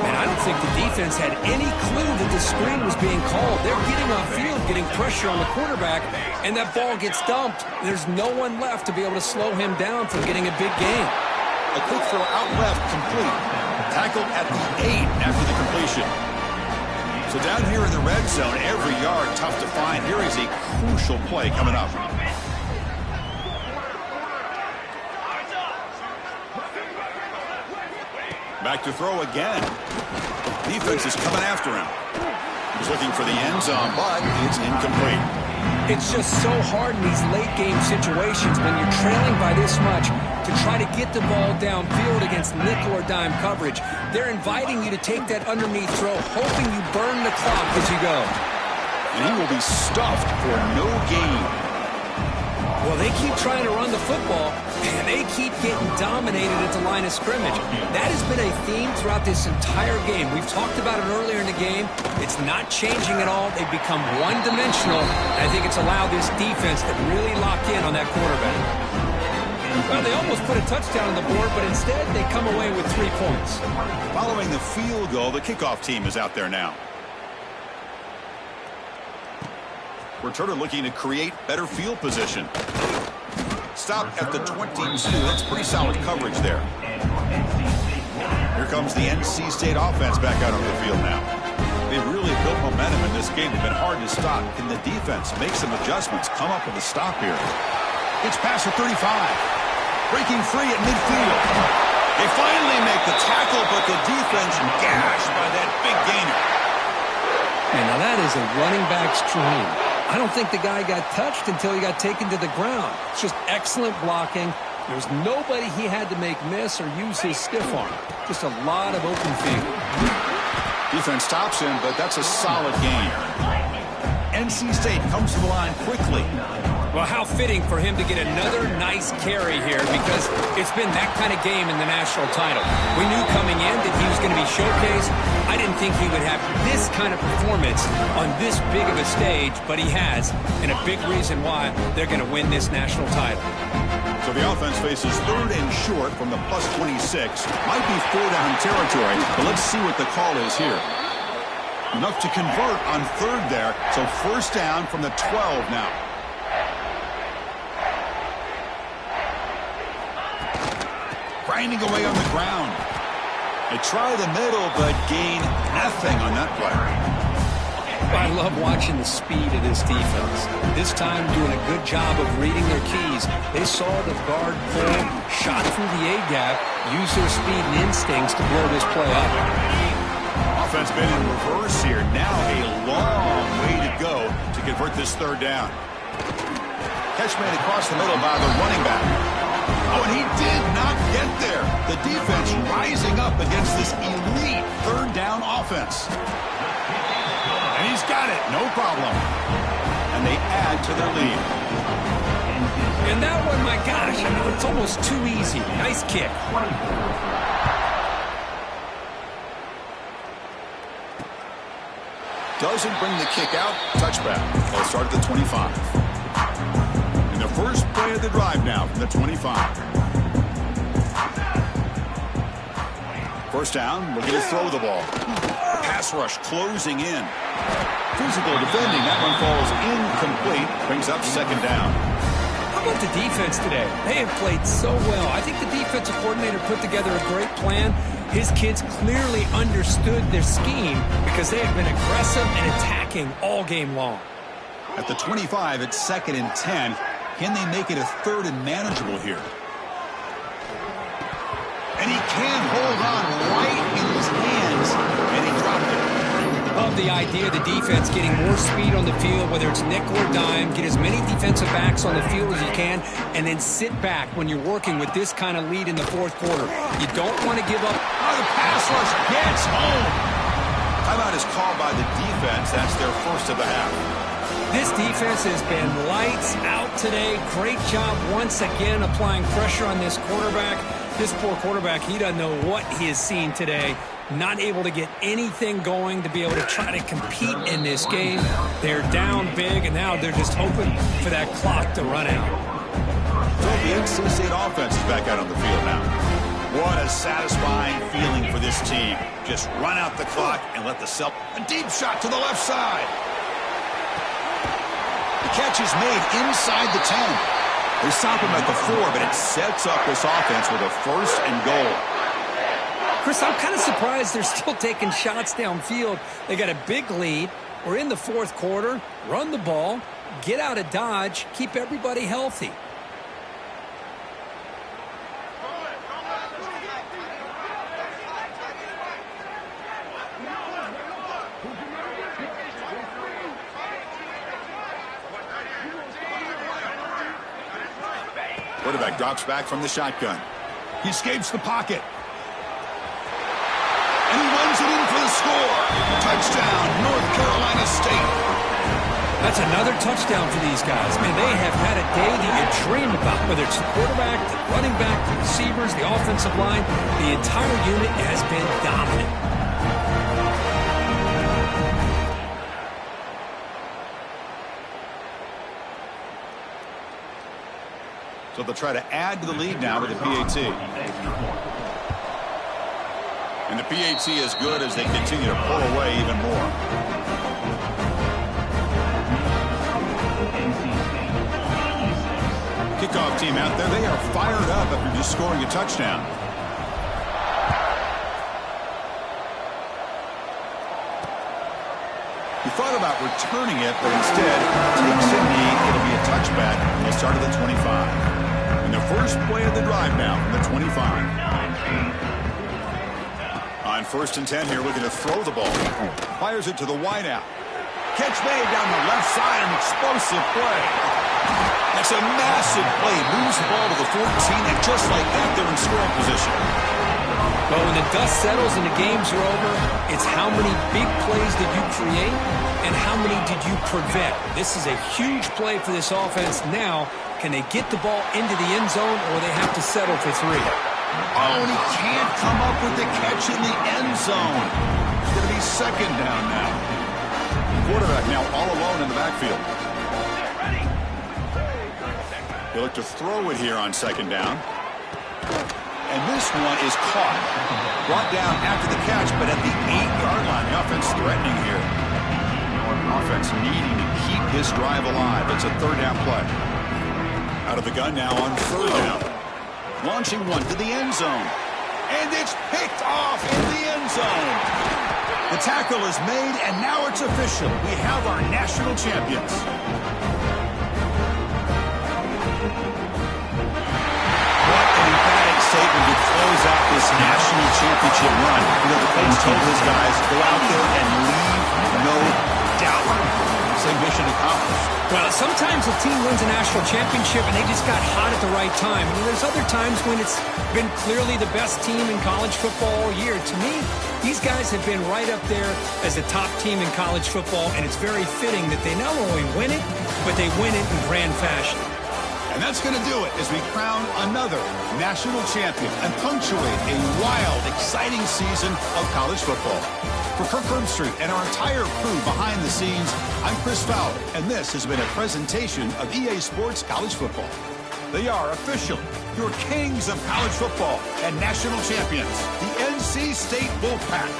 And I don't think the defense had any clue that the screen was being called. They're getting off field, getting pressure on the quarterback, and that ball gets dumped. There's no one left to be able to slow him down from getting a big gain.
A quick throw out left, complete. Tackled at the 8 after the completion. So down here in the red zone, every yard tough to find. Here is a crucial play coming up. Back to throw again. Defense is coming after him. He's looking for the end zone, but it's incomplete.
It's just so hard in these late-game situations when you're trailing by this much to try to get the ball downfield against nickel or dime coverage. They're inviting you to take that underneath throw, hoping you burn the clock as you go.
And he will be stuffed for no gain.
Well, they keep trying to run the football, and they keep getting dominated at the line of scrimmage. That has been a theme throughout this entire game. We've talked about it earlier in the game. It's not changing at all. They've become one-dimensional, and I think it's allowed this defense to really lock in on that quarterback. Well, they almost put a touchdown on the board, but instead they come away with 3 points.
Following the field goal, the kickoff team is out there now. Returner looking to create better field position. Stop at the 22. That's pretty solid coverage there. Here comes the NC State offense back out on the field now. They've really built momentum in this game. They've been hard to stop. Can the defense make some adjustments, come up with a stop here? It's past the 35. Breaking free at midfield. They finally make the tackle, but the defense gashed by that big gainer.
And now that is a running back's dream. I don't think the guy got touched until he got taken to the ground. It's just excellent blocking. There's nobody he had to make miss or use his stiff arm. Just a lot of open field.
Defense stops him, but that's a solid gain. NC State comes to the line quickly.
Well, how fitting for him to get another nice carry here, because it's been that kind of game in the national title. We knew coming in that he was going to be showcased. I didn't think he would have this kind of performance on this big of a stage, but he has, and a big reason why they're going to win this national title.
So the offense faces 3rd and short from the plus 26. Might be 4-down territory, but let's see what the call is here. Enough to convert on 3rd there, so 1st down from the 12 now. Grinding away on the ground. They try the middle, but gain nothing on that play.
I love watching the speed of this defense. This time doing a good job of reading their keys. They saw the guard pull, shot through the A-gap, use their speed and instincts to blow this play up.
Offense been in reverse here. Now a long way to go to convert this 3rd down. Catch made across the middle by the running back. Oh, and he did not get there. The defense rising up against this elite 3rd down offense. And he's got it, no problem. And they add to their lead.
And that one, my gosh, I mean, it's almost too easy. Nice kick.
Doesn't bring the kick out. Touchback. They'll start at the 25. And the first play of the drive now from the 25. 1st down, looking to throw the ball. Pass rush closing in. Physical defending. That one falls incomplete. Brings up 2nd down.
How about the defense today? They have played so well. I think the defensive coordinator put together a great plan. His kids clearly understood their scheme because they have been aggressive and attacking all game long.
At the 25, it's 2nd and 10. Can they make it a 3rd and manageable here? And he can hold on right in his hands, and he dropped it.
Love the idea of the defense getting more speed on the field, whether it's nickel or dime, get as many defensive backs on the field as you can, and then sit back when you're working with this kind of lead in the 4th quarter. You don't want to give up.
Oh, the pass rush gets home. Timeout is called by the defense. That's their 1st of the half.
This defense has been lights out today. Great job once again applying pressure on this quarterback. This poor quarterback, he doesn't know what he has seen today. Not able to get anything going to be able to try to compete in this game. They're down big, and now they're just hoping for that clock to run out.
So the NC State offense is back out on the field now. What a satisfying feeling for this team. Just run out the clock and let the a deep shot to the left side. The catch is made inside the 10. They stop him at the 4, but it sets up this offense with a 1st and goal.
Chris, I'm kind of surprised they're still taking shots downfield. They got a big lead. We're in the 4th quarter. Run the ball. Get out of Dodge. Keep everybody healthy.
Quarterback drops back from the shotgun. He escapes the pocket. And he runs it in for the score. Touchdown, North Carolina State.
That's another touchdown for these guys. Man, they have had a day that you dream about, whether it's the quarterback, the running back, the receivers, the offensive line. The entire unit has been dominant.
So they'll try to add to the lead now with the PAT. And the PAT is good as they continue to pull away even more. Kickoff team out there, they are fired up after just scoring a touchdown. He thought about returning it, but instead takes a knee. It'll be a touchback. They'll start at the 25. And the first play of the drive now from the 25. On 1st and 10 here, looking to throw the ball. Fires it to the wideout. Catch made down the left side, an explosive play. That's a massive play. Moves the ball to the 14, and just like that, they're in scoring position.
But when the dust settles and the games are over, it's how many big plays did you create and how many did you prevent. This is a huge play for this offense. Now, can they get the ball into the end zone or they have to settle for 3?
Oh, and he can't come up with the catch in the end zone. It's going to be 2nd down now. Quarterback now all alone in the backfield. They look to throw it here on 2nd down. And this one is caught. Brought down after the catch, but at the 8-yard line. The offense threatening here. Offense needing to keep this drive alive. It's a 3rd down play. Out of the gun now on 3rd down. Launching one to the end zone. And it's picked off in the end zone. The tackle is made, and now it's official. We have our national champions. Statement to close out this national championship run. You know, the coach told his guys, go out there and leave no doubt. Same mission accomplished.
Well, sometimes a team wins a national championship and they just got hot at the right time. And there's other times when it's been clearly the best team in college football all year. To me, these guys have been right up there as the top team in college football, and it's very fitting that they not only win it, but they win it in grand fashion.
And that's going to do it as we crown another national champion and punctuate a wild, exciting season of college football. For Kirk Herbstreit and our entire crew behind the scenes, I'm Chris Fowler, and this has been a presentation of EA Sports College Football. They are official, your kings of college football and national champions, the NC State Wolfpack.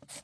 you